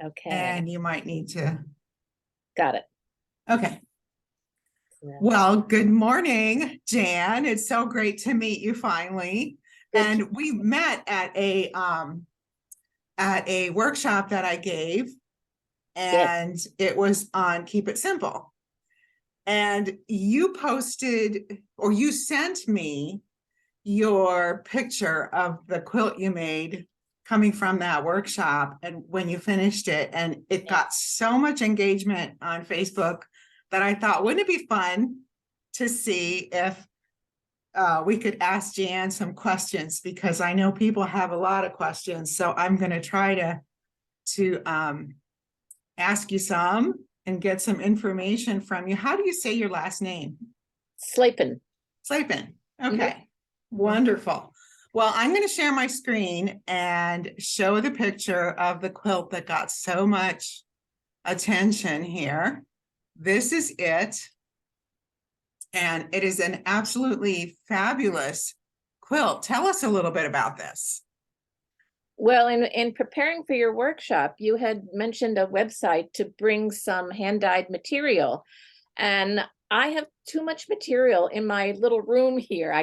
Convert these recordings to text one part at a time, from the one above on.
Okay. and you might need to. Got it. Okay. Yeah. Well, good morning, Jan. It's so great to meet you finally. Good to And we met at a workshop that I gave, Yes. and it was on Keep It Simple. And you posted, or you sent me your picture of the quilt you made coming from that workshop and when you finished it, and it got so much engagement on Facebook that I thought, wouldn't it be fun to see if we could ask Jan some questions, because I know people have a lot of questions. So I'm going to try to ask you some and get some information from you. How do you say your last name? Slapin. Slapin. Mhm. Okay. Wonderful. Well, I'm going to share my screen and show the picture of the quilt that got so much attention here. This is it. And it is an absolutely fabulous quilt. Tell us a little bit about this. Well, in preparing for your workshop, you had mentioned a website to bring some hand-dyed material. And I have too much material in my little room here.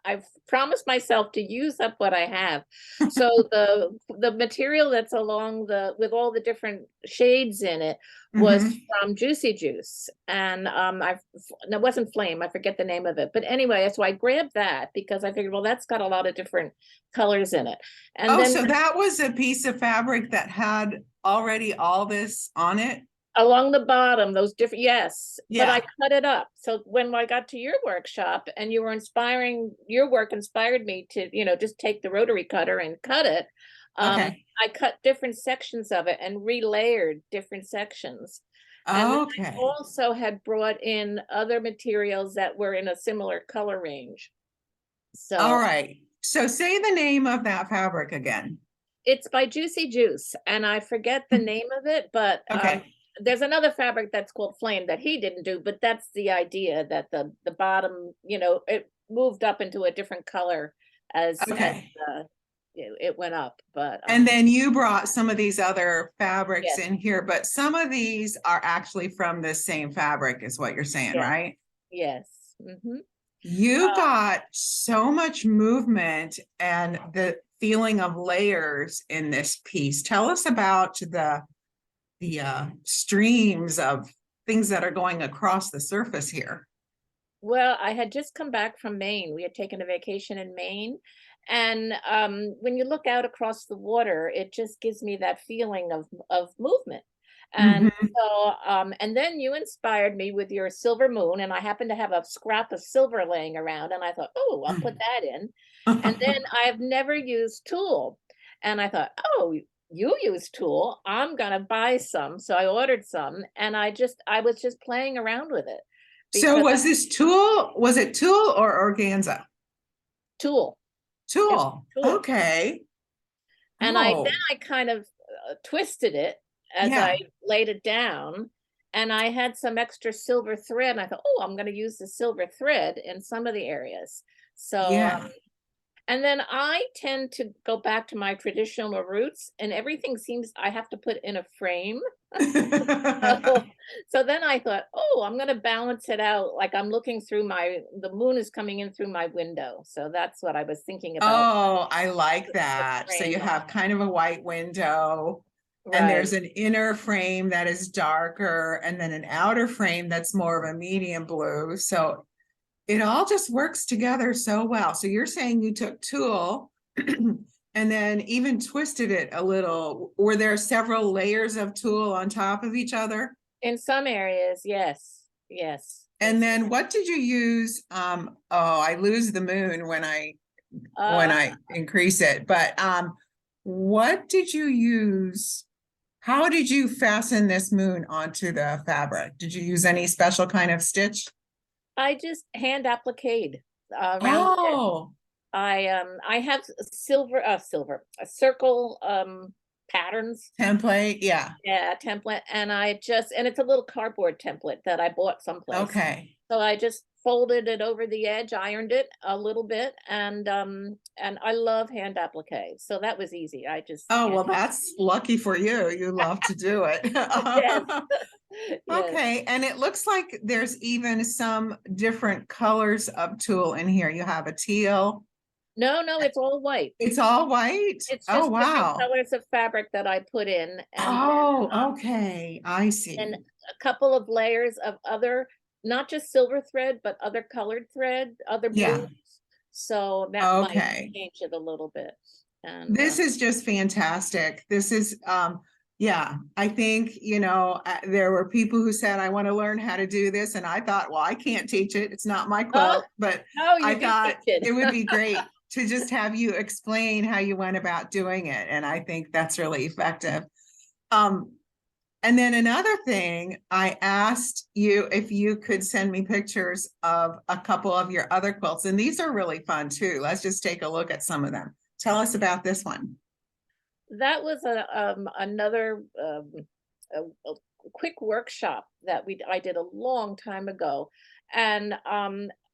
I've promised myself to use up what I have. So the material that's along with all the different shades in it was Mhm. from Juicy Juice. And it wasn't Flame, I forget the name of it. But anyway, so I grabbed that because I figured, well, that's got a lot of different colors in it. And Oh, then so that was a piece of fabric that had already all this on it? along the bottom, those different, yes, but I Yeah. cut it up. So when I got to your workshop and you were your work inspired me to, just take the rotary cutter and cut it. Okay. I cut different sections of it and relayered different sections. And then I Okay. also had brought in other materials that were in a similar color range. All So right. So say the name of that fabric again. it's by Juicy Juice, and I forget the name of it, but Okay. there's another fabric that's called Flame that he didn't do, but that's the idea that the bottom, it moved up into a different color as Okay. it went up. But And then you brought some of these other fabrics yes, in here, but some of these are actually from the same fabric, is what you're saying, yes, right? yes. Hmm. You got so much movement and the feeling of layers in this piece. Tell us about the streams of things that are going across the surface here. Well, I had just come back from Maine. We had taken a vacation in Maine. And when you look out across the water, it just gives me that feeling of movement. And Mhm. so, and then you inspired me with your silver moon, and I happened to have a scrap of silver laying around, and I thought, oh, I'll put that in. And then I've never used tulle. And I thought, oh, you use tulle. I'm gonna buy some. So I ordered some, and I was just playing around with it So because was this tulle? Was it tulle or organza? tulle. It was Tulle. tulle. Okay. And then Oh, I kind of twisted it as I yeah. laid it down. And I had some extra silver thread. And I thought, oh, I'm going to use the silver thread in some of the areas. So, Yeah. and then I tend to go back to my traditional roots, and everything seems I have to put in a frame. So, so then I thought, oh, I'm going to balance it out. Like I'm looking through the moon is coming in through my window. So that's what I was thinking about Oh, I like the that. So you frame. have kind of a white window, and Right. there's an inner frame that is darker, and then an outer frame that's more of a medium blue. So it all just works together so well. So you're saying you took tulle and then even twisted it a little. Were there several layers of tulle on top of each other? In some areas, yes. Yes. And then what did you use? Oh, I lose the moon when Uh, I increase it. But what did you use? How did you fasten this moon onto the fabric? Did you use any special kind of stitch? I just hand appliqued around it. Oh, I have a circle patterns, template. Yeah. yeah, template, and and it's a little cardboard template that I bought someplace. Okay. So I just folded it over the edge, ironed it a little bit, and I love hand applique. So that was easy. I just Oh, well, that's lucky for you. You love to do it. yes, yes. Okay, and it looks like there's even some different colors of tulle in here. You have a teal. No, no, it's all white. It's all white? It's Oh, just different wow. colors of fabric that I put in, and Oh, okay. I then see. a couple of layers of other, not just silver thread, but other colored thread, other Yeah. blues. So that might Okay. change it a little bit. And This is just fantastic. This is, yeah, I think, there were people who said, I want to learn how to do this. And I thought, well, I can't teach it. It's not my oh, quilt, but no, I you can thought teach it it. would be great to just have you explain how you went about doing it. And I think that's really effective. Um, and then another thing, I asked you if you could send me pictures of a couple of your other quilts, and these are really fun too. Let's just take a look at some of them. Tell us about this one. That was another a quick workshop that I did a long time ago. And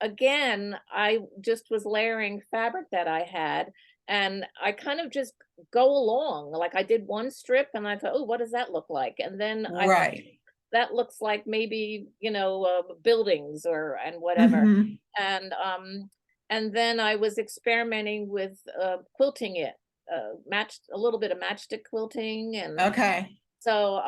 again, I just was layering fabric that I had, and I kind of just go along. Like I did one strip and I thought, oh, what does that look like? And then I thought Right. that looks like maybe, buildings or and whatever. Mhm. And then I was experimenting with quilting it, matched a little bit of matchstick quilting. And Okay. so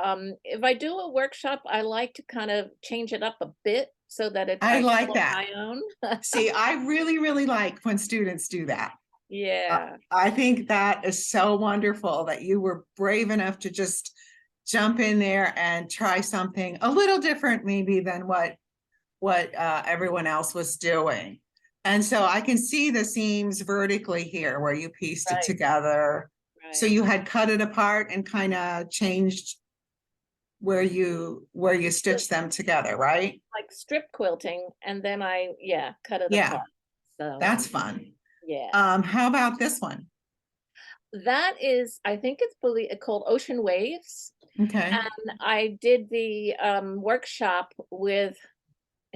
if I do a workshop, I like to kind of change it up a bit so that I I like call it that. my own. See, I really, really like when students do that. Yeah, I think that is so wonderful that you were brave enough to just jump in there and try something a little different maybe than what everyone else was doing. And so I can see the seams vertically here where you pieced it right, together. So right. you had cut it apart and kind of changed where you stitched them together, right? Like strip quilting, and then yeah, cut it Yeah, apart. So that's fun. yeah. How about this one? That is, I think it's called Ocean Waves. Okay. And I did the workshop with,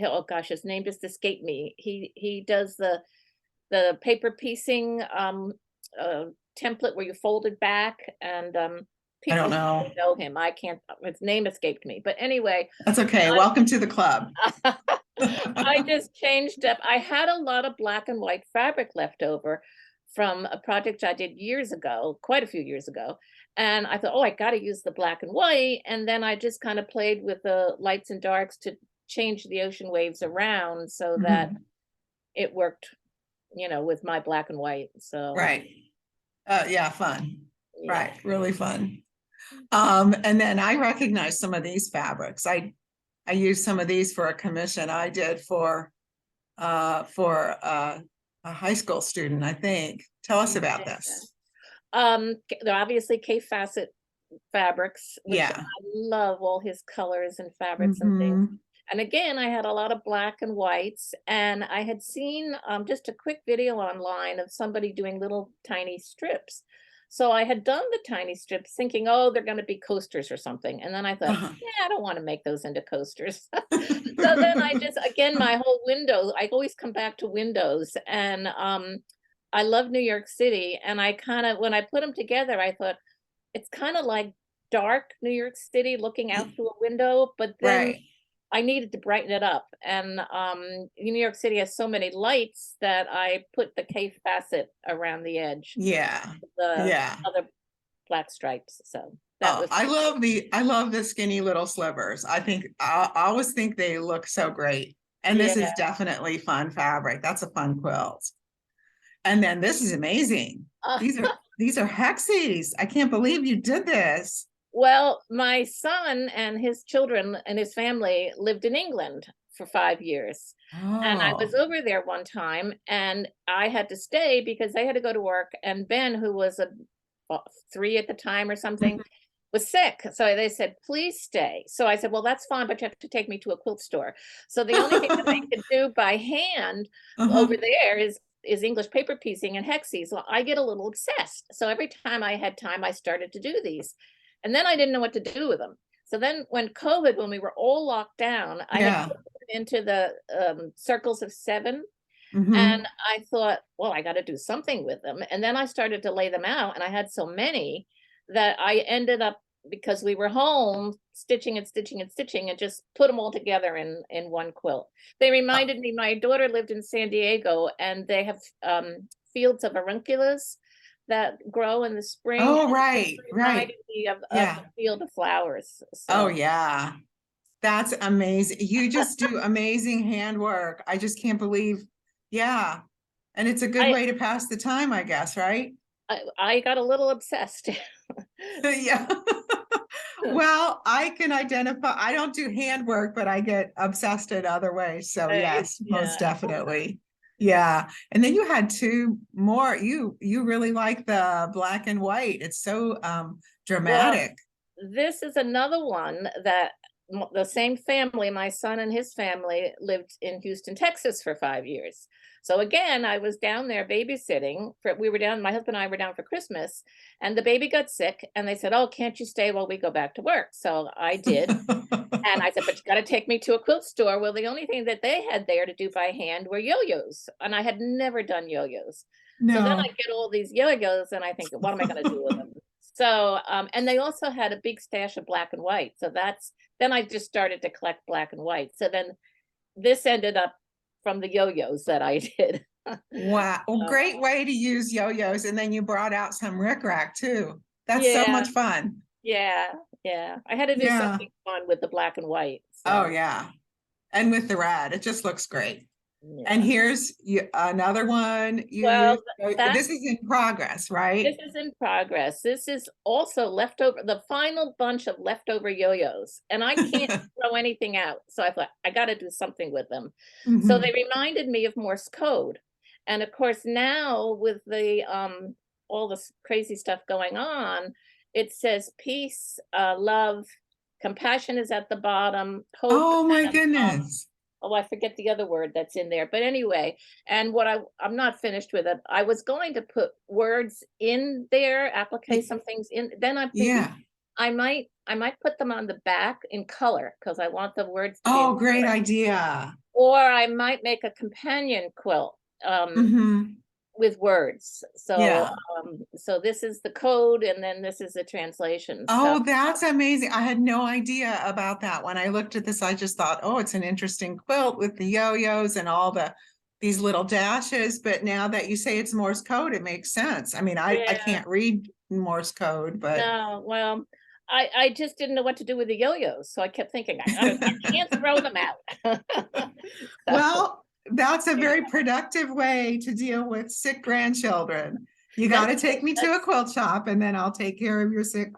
oh gosh, his name just escaped me. He does the paper piecing uh template where you fold it back, and I don't people know. who know him. I can't, his name escaped me. But anyway, That's okay. Welcome to the club. I just changed up. I had a lot of black and white fabric left over from a project I did years ago, quite a few years ago. And I thought, oh, I got to use the black and white. And then I just kind of played with the lights and darks to change the ocean waves around so that Mhm. it worked, with my black and white. So, Right. Yeah, fun. yeah. Right. Really fun. And then I recognize some of these fabrics. I used some of these for a commission I did for a high school student, I think. Tell us about Yeah. this. They're obviously K facet fabrics, which I Yeah. love all his colors and fabrics and things. Hmm. And again, I had a lot of black and whites, and I had seen just a quick video online of somebody doing little tiny strips. So I had done the tiny strips thinking, oh, they're going to be coasters or something. And then I thought, Uh-huh. yeah, I don't want to make those into coasters. So then I just, again, my whole window, I always come back to windows. And I love New York City. And I kind of, when I put them together, I thought, it's kind of like dark New York City looking out through a window, but then Right. I needed to brighten it up. And New York City has so many lights that I put the K facet around the edge, Yeah. the Yeah. other black stripes. So that Oh, was I love the skinny little slivers. I always think they look so great. And this yeah. is definitely fun fabric. That's a fun quilt. And then this is amazing. Uh, These are hexies. I can't believe you did this. well, my son and his children and his family lived in England for 5 years. And I was Oh. over there one time and I had to stay because they had to go to work. And Ben, who was well, 3 at the time or something, Mhm. was sick. So they said, please stay. So I said, well, that's fine, but you have to take me to a quilt store. So the only thing that I could do by hand over Uh-huh. there is English paper piecing and hexies. Well, I get a little obsessed. So every time I had time, I started to do these. And then I didn't know what to do with them. So then when we were all locked down, I had Yeah. into the circles of 7. Mhm. And I thought, well, I got to do something with them. And then I started to lay them out, and I had so many that I ended up, because we were home, stitching and stitching and stitching, and just put them all together in one quilt. They reminded me, my daughter lived in San Diego, and they have fields of aurunculas that grow in the spring. Oh, And it right, reminded right. me of Yeah. a field of flowers. Oh, So yeah. That's amazing. You just do amazing handwork. I just can't believe. Yeah. And it's a good I, way to pass the time, I guess, right? I got a little obsessed. Yeah. Well, I can identify, I don't do handwork, but I get obsessed in other ways. So yes, most Yeah. definitely. Yeah. And then you had 2 more. You really like the black and white. It's so Well, dramatic. this is another one that the same family, my son and his family, lived in Houston, Texas for 5 years. So again, I was down there babysitting we were down, my husband and I were down for Christmas, and the baby got sick, and they said, "Oh, can't you stay while we go back to work?" So I did. And I said, "But you got to take me to a quilt store." Well, the only thing that they had there to do by hand were yo-yos, and I had never done yo-yos. So then I No. get all these yo-yos, and I think, what am I going to do with them? So, and they also had a big stash of black and white. So then I just started to collect black and white. So then this ended up from the yo-yos that I did. Wow. Well, So, great way to use yo-yos. And then you brought out some rickrack too. That's so yeah, much fun. yeah, yeah. I had to do Yeah. something fun with the black and white. Oh, So, yeah. And with the red, it just looks great. And yeah. here's another one you use. Well, that This is in progress, right? this is in progress. This is also leftover, the final bunch of leftover yo-yos, and I can't throw anything out. So I thought I got to do something with them. So they Mhm. reminded me of Morse code. And of course, now with the all this crazy stuff going on, it says peace, love, compassion is at the bottom, hope Oh my and goodness. oh, I forget the other word that's in there. But anyway, and I'm not finished with it. I was going to put words in there, applique some things in. Then I'm thinking Yeah. I might put them on the back in color because I want the words to be in Oh, great color. idea. Or I might make a companion quilt Hmm. with words. So Yeah. so this is the code and then this is the translation. So Oh, that's amazing. I had no idea about that. When I looked at this, I just thought, oh, it's an interesting quilt with the yo-yos and all these little dashes. But now that you say it's Morse code, it makes sense. I mean, I yeah. can't read Morse code, but No, well, I just didn't know what to do with the yo-yos, so I kept thinking I can't throw them out. So, well, that's a yeah, very productive way to deal with sick grandchildren. You got to that's take me to a that's quilt shop and then I'll take care of your sick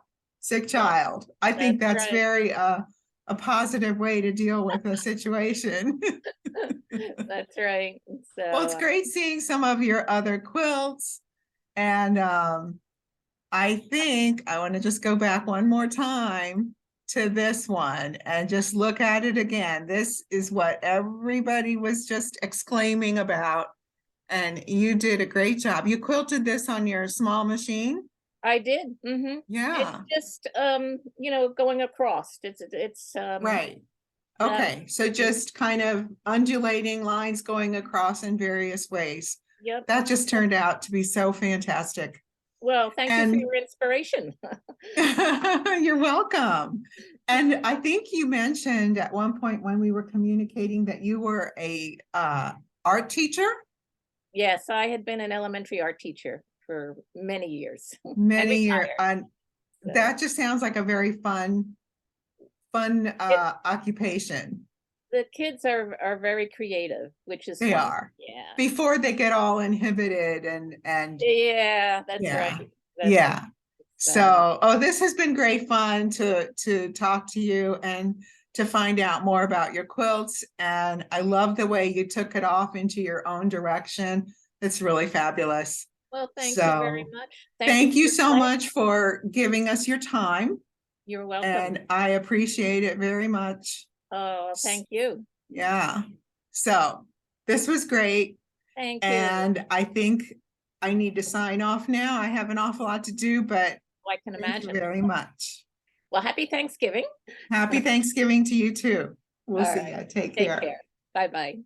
that, child. I think that's that's right. very a positive way to deal with a situation. That's right. Well, it's So great seeing some of your other quilts. And I think I want to just go back one more time to this one and just look at it again. This is what everybody was just exclaiming about. And you did a great job. You quilted this on your small machine? I did. It's Yeah, just going across. It's right. that Okay, so just kind of undulating lines going across in various ways. yep. That just turned out to be so fantastic. Well, thank you for And your inspiration. you're welcome. And I think you mentioned at one point when we were communicating that you were a art teacher Yes, I had been an elementary art teacher for many years and many years. retired. And So that just sounds like a very fun it, occupation. the kids are very creative, which is They fun. are Yeah. before they get all inhibited and Yeah, that's right. yeah, That's right. yeah. So, oh, this has been great fun to talk to you and to find out more about your quilts. And I love the way you took it off into your own direction. It's really fabulous. Well, thank you very So, much. Thank you thank for you your so class. much for giving us your time, You're welcome. and I appreciate it very much. Oh, thank you. Yeah. So, this was great. Thank you. And I think I need to sign off now. I have an awful lot to do, but I can thank you imagine. very much. Well, happy Thanksgiving. Happy Thanksgiving to you too. We'll All see right. ya. Take Take care. care. Bye-bye.